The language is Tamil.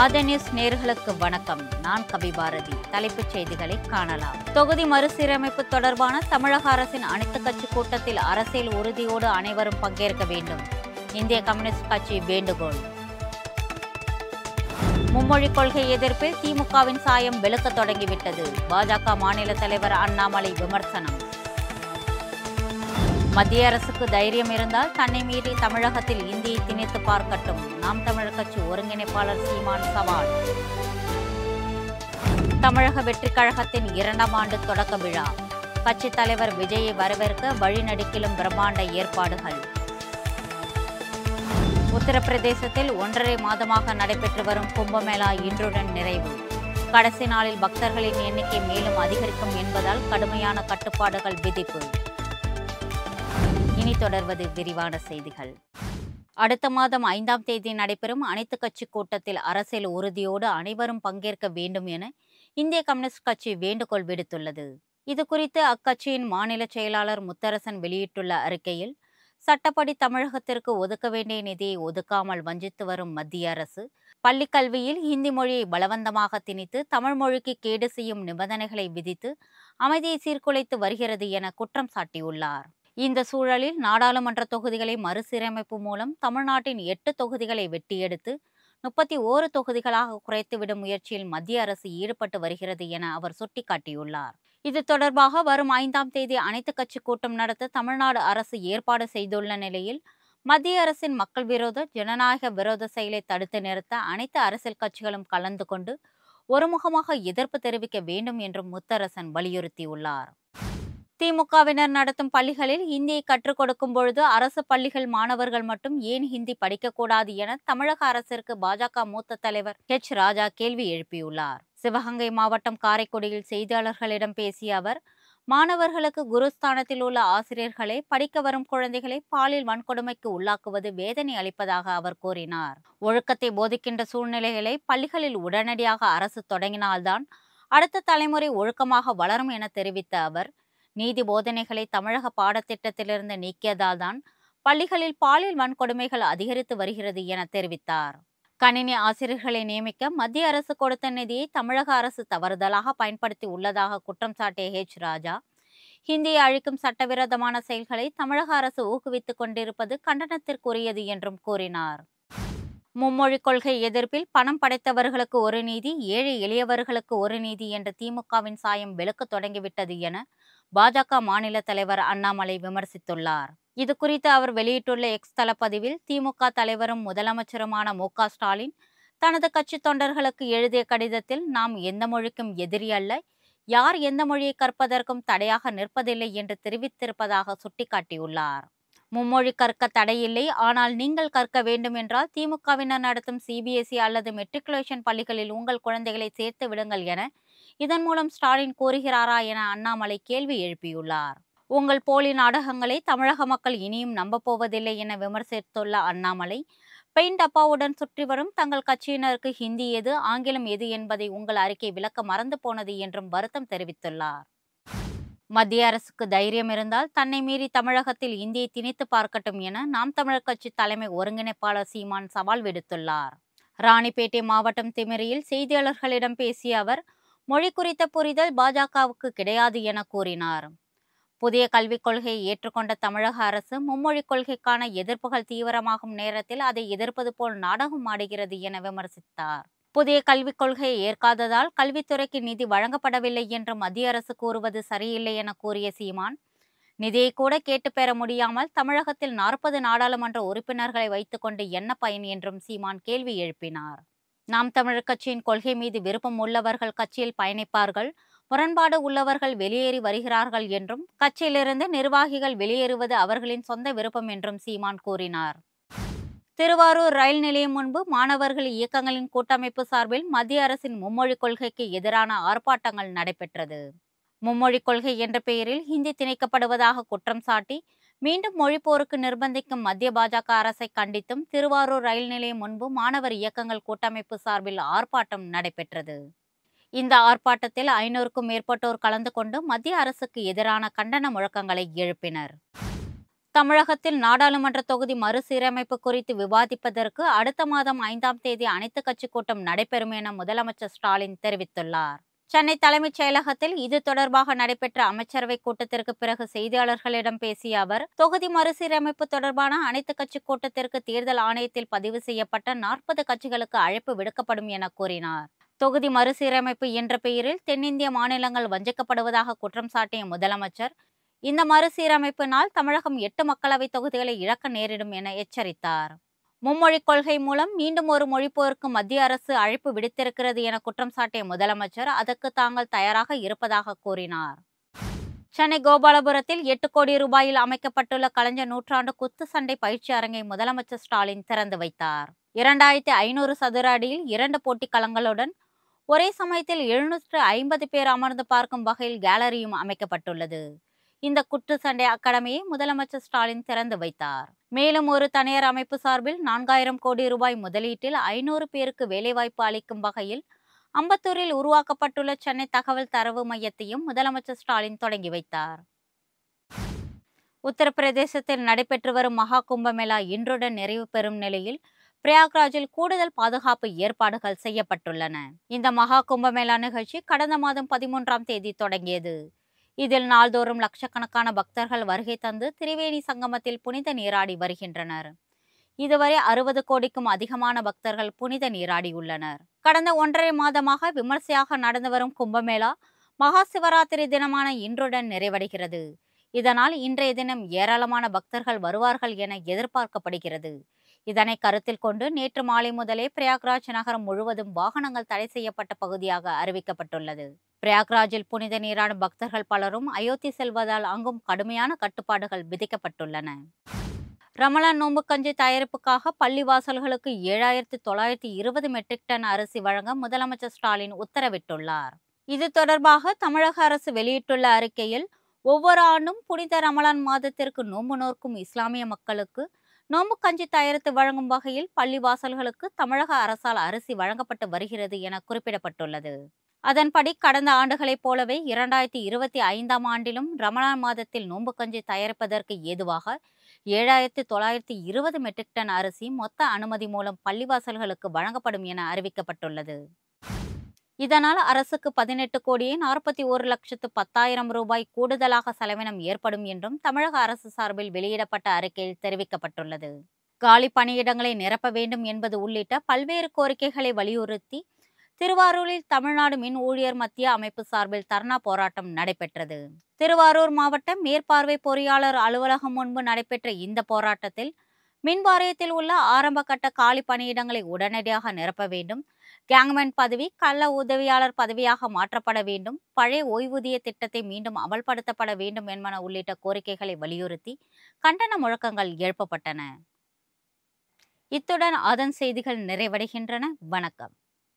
ஆதா நியூஸ் நேயர்களுக்கு வணக்கம். நான் கவி பாரதி. தலைப்புச் செய்திகளை காணலாம். தொகுதி மறுசீரமைப்பு தொடர்பான தமிழக அரசின் அனைத்துக் கட்சி கூட்டத்தில் அரசியல் உறுதியோடு அனைவரும் பங்கேற்க வேண்டும். இந்திய கம்யூனிஸ்ட் கட்சி வேண்டுகோள். மும்மொழி கொள்கை எதிர்ப்பில் திமுகவின் சாயம் வெளுக்க தொடங்கிவிட்டது. பாஜக மாநில தலைவர் அண்ணாமலை விமர்சனம். மத்திய அரசுக்கு தைரியம் இருந்தால் தன்னை மீறி தமிழகத்தில் இந்தியை திணித்து பார்க்கட்டும். நாம் தமிழர் கட்சி ஒருங்கிணைப்பாளர் சீமான் சவால். தமிழக வெற்றிக் கழகத்தின் 2ஆம் ஆண்டு தொடக்க விழா. கட்சித் தலைவர் விஜயை வரவேற்க வழிநடுக்கிலும் பிரம்மாண்ட ஏற்பாடுகள். உத்தரப்பிரதேசத்தில் 1.5 மாதமாக நடைபெற்று வரும் கும்பமேளா இன்றுடன் நிறைவு. கடைசி நாளில் பக்தர்களின் எண்ணிக்கை மேலும் அதிகரிக்கும் என்பதால் கடுமையான கட்டுப்பாடுகள் விதிப்பு. இனி தொடர்வது விரிவான செய்திகள். அடுத்த மாதம் 5ஆம் தேதி நடைபெறும் அனைத்து கட்சி கூட்டத்தில் அரசியல் உறுதியோடு அனைவரும் பங்கேற்க வேண்டும் என இந்திய கம்யூனிஸ்ட் கட்சி வேண்டுகோள் விடுத்துள்ளது. இதுகுறித்து அக்கட்சியின் மாநில செயலாளர் முத்தரசன் வெளியிட்டுள்ள அறிக்கையில், சட்டப்படி தமிழகத்திற்கு ஒதுக்க வேண்டிய நிதியை ஒதுக்காமல் வஞ்சித்து வரும் மத்திய அரசு பள்ளிக் கல்வியில் ஹிந்தி மொழியை பலவந்தமாக திணித்து தமிழ் மொழிக்கு கேடு செய்யும் நிபந்தனைகளை விதித்து அமைதியை சீர்குலைத்து வருகிறது என குற்றம் சாட்டியுள்ளார். இந்த சூழலில் நாடாளுமன்ற தொகுதிகளை மறுசீரமைப்பு மூலம் தமிழ்நாட்டின் 8 தொகுதிகளை வெட்டியெடுத்து 31 தொகுதிகளாக குறைத்துவிடும் முயற்சியில் மத்திய அரசு ஈடுபட்டு வருகிறது என அவர் சுட்டிக்காட்டியுள்ளார். இது தொடர்பாக வரும் 5ஆம் தேதி அனைத்து கட்சி கூட்டம் நடத்த தமிழ்நாடு அரசு ஏற்பாடு செய்துள்ள நிலையில், மத்திய அரசின் மக்கள் விரோத ஜனநாயக விரோத செயலை தடுத்து நிறுத்த அனைத்து அரசியல் கட்சிகளும் கலந்து கொண்டு ஒருமுகமாக எதிர்ப்பு தெரிவிக்க வேண்டும் என்றும் முத்தரசன் வலியுறுத்தியுள்ளார். திமுகவினர் நடத்தும் பள்ளிகளில் ஹிந்தியை கற்றுக் கொடுக்கும் பொழுது அரசு பள்ளிகள் மாணவர்கள் மட்டும் ஏன் ஹிந்தி படிக்கக்கூடாது என தமிழக அரசிற்கு பாஜக மூத்த தலைவர் ராஜா கேள்வி எழுப்பியுள்ளார். சிவகங்கை மாவட்டம் காரைக்குடியில் செய்தியாளர்களிடம் பேசிய அவர், மாணவர்களுக்கு குருஸ்தானத்தில் உள்ள ஆசிரியர்களை படிக்க வரும் குழந்தைகளை பாலியல் வன்கொடுமைக்கு உள்ளாக்குவது வேதனை அளிப்பதாக அவர் கூறினார். ஒழுக்கத்தை போதிக்கின்ற சூழ்நிலைகளை பள்ளிகளில் உடனடியாக அரசு தொடங்கினால்தான் அடுத்த தலைமுறை ஒழுக்கமாக வளரும் என தெரிவித்த அவர், நீதி போதனைகளை தமிழக பாடத்திட்டத்திலிருந்து நீக்கியதால் தான் பள்ளிகளில் பாலியல் வன்கொடுமைகள் அதிகரித்து வருகிறது என தெரிவித்தார். கணினி ஆசிரியர்களை நியமிக்க மத்திய அரசு கொடுத்த நிதியை தமிழக அரசு தவறுதலாக பயன்படுத்தி உள்ளதாக குற்றம் சாட்டிய ராஜா, ஹிந்தியை அழிக்கும் சட்டவிரோதமான செயல்களை தமிழக அரசு ஊக்குவித்துக் கொண்டிருப்பது கண்டனத்திற்குரியது என்றும் கூறினார். மும்மொழி கொள்கை எதிர்ப்பில் பணம் படைத்தவர்களுக்கு ஒரு நீதி, ஏழை எளியவர்களுக்கு ஒரு நீதி என்ற திமுகவின் சாயம் வெளுக்க தொடங்கிவிட்டது என பாஜக மாநில தலைவர் அண்ணாமலை விமர்சித்துள்ளார். இது குறித்து அவர் வெளியிட்டுள்ள எக்ஸ் தளப்பதிவில், திமுக தலைவரும் முதலமைச்சருமான மு.க. ஸ்டாலின் தனது கட்சி தொண்டர்களுக்கு எழுதிய கடிதத்தில், நாம் எந்த மொழிக்கும் எதிரி அல்ல, யார் எந்த மொழியை கற்பதற்கும் தடையாக நிற்பதில்லை என்று தெரிவித்திருப்பதாக சுட்டிக்காட்டியுள்ளார். மும்மொழி கற்க தடையில்லை, ஆனால் நீங்கள் கற்க வேண்டும் என்றால் திமுகவினர் நடத்தும் சிபிஎஸ்இ அல்லது மெட்ரிகுலேஷன் பள்ளிகளில் உங்கள் குழந்தைகளை சேர்த்து விடுங்கள் என இதன் மூலம் ஸ்டாலின் கூறுகிறாரா என அண்ணாமலை கேள்வி எழுப்பியுள்ளார். உங்கள் போலி நாடகங்களை தமிழக மக்கள் இனியும் நம்பப்போவதில்லை என விமர்சித்துள்ள அண்ணாமலை, பெயிண்ட் டப்பாவுடன் சுற்றி வரும் தங்கள் கட்சியினருக்கு ஹிந்தி எது, ஆங்கிலம் எது என்பதை உங்கள் அறிக்கை விளக்க மறந்து போனது என்றும் வருத்தம் தெரிவித்துள்ளார். மத்திய அரசுக்கு தைரியம் இருந்தால் தன்னை மீறி தமிழகத்தில் இந்தியை திணித்து பார்க்கட்டும் என நாம் தமிழர் கட்சி தலைமை ஒருங்கிணைப்பாளர் சீமான் சவால் விடுத்துள்ளார். ராணிப்பேட்டை மாவட்டம் திமிரியில் செய்தியாளர்களிடம் பேசிய அவர், மொழி குறித்த புரிதல் பாஜகவுக்கு கிடையாது என கூறினார். புதிய கல்விக் கொள்கையை ஏற்றுக்கொண்ட தமிழக அரசு மும்மொழி கொள்கைக்கான எதிர்ப்புகள் தீவிரமாகும் நேரத்தில் அதை எதிர்ப்பது போல் நாடகம் ஆடுகிறது என விமர்சித்தார். புதிய கல்விக் கொள்கையை ஏற்காததால் கல்வித்துறைக்கு நிதி வழங்கப்படவில்லை என்று மத்திய அரசு கூறுவது சரியில்லை என கூறிய சீமான், நிதியை கூட கேட்டு பெற முடியாமல் தமிழகத்தில் 40 நாடாளுமன்ற உறுப்பினர்களை வைத்துக்கொண்டு என்ன பயன் என்றும் சீமான் கேள்வி எழுப்பினார். நாம் தமிழர் கட்சியின் கொள்கை மீது விருப்பம் உள்ளவர்கள் கட்சியில் பயணிப்பார்கள், முரண்பாடு உள்ளவர்கள் வெளியேறி வருகிறார்கள் என்றும், கட்சியிலிருந்து நிர்வாகிகள் வெளியேறுவது அவர்களின் சொந்த விருப்பம் என்றும் சீமான் கூறினார். திருவாரூர் ரயில் நிலையம் முன்பு மாணவர்கள் இயக்கங்களின் கூட்டமைப்பு சார்பில் மத்திய அரசின் மும்மொழி கொள்கைக்கு எதிரான ஆர்ப்பாட்டங்கள் நடைபெற்றது. மும்மொழி கொள்கை என்ற பெயரில் ஹிந்தி திணிக்கப்படுவதாக குற்றம் சாட்டி மீண்டும் மொழிப்போருக்கு நிர்பந்திக்கும் மத்திய பாஜக அரசை கண்டித்தும் திருவாரூர் ரயில் நிலையம் முன்பு மாணவர் இயக்கங்கள் கூட்டமைப்பு சார்பில் ஆர்ப்பாட்டம் நடைபெற்றது. இந்த ஆர்ப்பாட்டத்தில் 500க்கும் மேற்பட்டோர் கலந்து கொண்டு மத்திய அரசுக்கு எதிரான கண்டன முழக்கங்களை எழுப்பினர். தமிழகத்தில் நாடாளுமன்ற தொகுதி மறுசீரமைப்பு குறித்து விவாதிப்பதற்கு அடுத்த மாதம் 5ஆம் தேதி அனைத்துக் கட்சி கூட்டம் நடைபெறும் என முதலமைச்சர் ஸ்டாலின் தெரிவித்துள்ளார். சென்னை தலைமைச் செயலகத்தில் இது தொடர்பாக நடைபெற்ற அமைச்சரவை கூட்டத்திற்கு பிறகு செய்தியாளர்களிடம் பேசிய அவர், தொகுதி மறுசீரமைப்பு தொடர்பான அனைத்துக் கட்சி கூட்டத்திற்கு தேர்தல் ஆணையத்தில் பதிவு செய்யப்பட்ட 40 கட்சிகளுக்கு அழைப்பு விடுக்கப்படும் என கூறினார். தொகுதி மறுசீரமைப்பு என்ற பெயரில் தென்னிந்திய மாநிலங்கள் வஞ்சிக்கப்படுவதாக குற்றம் சாட்டிய முதலமைச்சர், இந்த மறுசீரமைப்பினால் தமிழகம் 8 மக்களவை தொகுதிகளை இழக்க நேரிடும் என எச்சரித்தார். மும்மொழிக் கொள்கை மூலம் மீண்டும் ஒரு மொழிப்போருக்கு மத்திய அரசு அழைப்பு விடுத்திருக்கிறது என குற்றம் சாட்டிய முதலமைச்சர், அதற்கு தாங்கள் தயாராக இருப்பதாக கூறினார். சென்னை கோபாலபுரத்தில் 8 கோடி ரூபாயில் அமைக்கப்பட்டுள்ள கலைஞர் நூற்றாண்டு குத்துச்சண்டை பயிற்சி அரங்கை முதலமைச்சர் ஸ்டாலின் திறந்து வைத்தார். 2500 சதுர அடியில் 2 போட்டிக் களங்களுடன் ஒரே சமயத்தில் 750 பேர் அமர்ந்து பார்க்கும் வகையில் கேலரியும் அமைக்கப்பட்டுள்ளது. இந்த குத்துச்சண்டை அகாடமியை முதலமைச்சர் ஸ்டாலின் திறந்து வைத்தார். மேலும் ஒரு தனியார் அமைப்பு சார்பில் 4000 கோடி ரூபாய் முதலீட்டில் 500 பேருக்கு வேலைவாய்ப்பு அளிக்கும் வகையில் அம்பத்தூரில் உருவாக்கப்பட்டுள்ள சென்னை தகவல் தரவு மையத்தையும் முதலமைச்சர் ஸ்டாலின் தொடங்கி வைத்தார். உத்தரப்பிரதேசத்தில் நடைபெற்று வரும் மகா கும்பமேளா இன்றுடன் நிறைவு பெறும் நிலையில் பிரயாக்ராஜில் கூடுதல் பாதுகாப்பு ஏற்பாடுகள் செய்யப்பட்டுள்ளன. இந்த மகா கும்பமேளா நிகழ்ச்சி கடந்த மாதம் 13ஆம் தேதி தொடங்கியது. இதில் நாள்தோறும் லட்சக்கணக்கான பக்தர்கள் வருகை தந்து திரிவேணி சங்கமத்தில் புனித நீராடி வருகின்றனர். இதுவரை 60 கோடிக்கும் அதிகமான பக்தர்கள் புனித நீராடியுள்ளனர். கடந்த 1.5 மாதமாக விமர்சையாக நடந்து வரும் கும்பமேளா மகா சிவராத்திரி தினமான இன்றுடன் நிறைவடைகிறது. இதனால் இன்றைய தினம் ஏராளமான பக்தர்கள் வருவார்கள் என எதிர்பார்க்கப்படுகிறது. இதனை கருத்தில் கொண்டு நேற்று மாலை முதலே பிரயாக்ராஜ் நகரம் முழுவதும் வாகனங்கள் தடை செய்யப்பட்ட பகுதியாக அறிவிக்கப்பட்டுள்ளது. பிரயாக்ராஜில் புனித நீராடும் பக்தர்கள் பலரும் அயோத்தி செல்வதால் அங்கும் கடுமையான கட்டுப்பாடுகள் விதிக்கப்பட்டுள்ளன. ரமலான் நோன்பு கஞ்சி தயாரிப்புக்காக பள்ளிவாசல்களுக்கு 7920 மெட்ரிக் டன் அரிசி வழங்க முதலமைச்சர் ஸ்டாலின் உத்தரவிட்டுள்ளார். இது தொடர்பாக தமிழக அரசு வெளியிட்டுள்ள அறிக்கையில், ஒவ்வொரு ஆண்டும் புனித ரமலான் மாதத்திற்கு நோன்பு நோக்கும் இஸ்லாமிய மக்களுக்கு நோன்பு கஞ்சி தயாரித்து வழங்கும் வகையில் பள்ளிவாசல்களுக்கு தமிழக அரசால் அரிசி வழங்கப்பட்டு வருகிறது என குறிப்பிடப்பட்டுள்ளது. அதன்படி கடந்த ஆண்டுகளைப் போலவே 2025ஆம் ஆண்டிலும் ரமலான் மாதத்தில் நோன்பு கஞ்சி தயாரிப்பதற்கு ஏதுவாக 7920 மெட்ரிக் டன் அரிசி மொத்த அனுமதி மூலம் பள்ளிவாசல்களுக்கு வழங்கப்படும் என அறிவிக்கப்பட்டுள்ளது. இதனால் அரசுக்கு 18,41,10,000 ரூபாய் கூடுதலாக செலவினம் ஏற்படும் என்றும் தமிழக அரசு சார்பில் வெளியிடப்பட்ட அறிக்கையில் தெரிவிக்கப்பட்டுள்ளது. காலி பணியிடங்களை நிரப்ப வேண்டும் என்பது உள்ளிட்ட பல்வேறு கோரிக்கைகளை வலியுறுத்தி திருவாரூரில் தமிழ்நாடு மின் ஊழியர் மத்திய அமைப்பு சார்பில் தர்ணா போராட்டம் நடைபெற்றது. திருவாரூர் மாவட்ட மேற்பார்வை பொறியாளர் அலுவலகம் முன்பு நடைபெற்ற இந்த போராட்டத்தில் மின் வாரியத்தில் உள்ள ஆரம்ப கட்ட காலி பணியிடங்களை உடனடியாக நிரப்ப வேண்டும், கேங்மேன் பதவி கள உதவியாளர் பதவியாக மாற்றப்பட வேண்டும், பழைய ஓய்வூதிய திட்டத்தை மீண்டும் அமல்படுத்தப்பட வேண்டும் என்பன உள்ளிட்ட கோரிக்கைகளை வலியுறுத்தி கண்டன முழக்கங்கள் எழுப்பப்பட்டன. இத்துடன் அதன் செய்திகள் நிறைவடைகின்றன. வணக்கம்.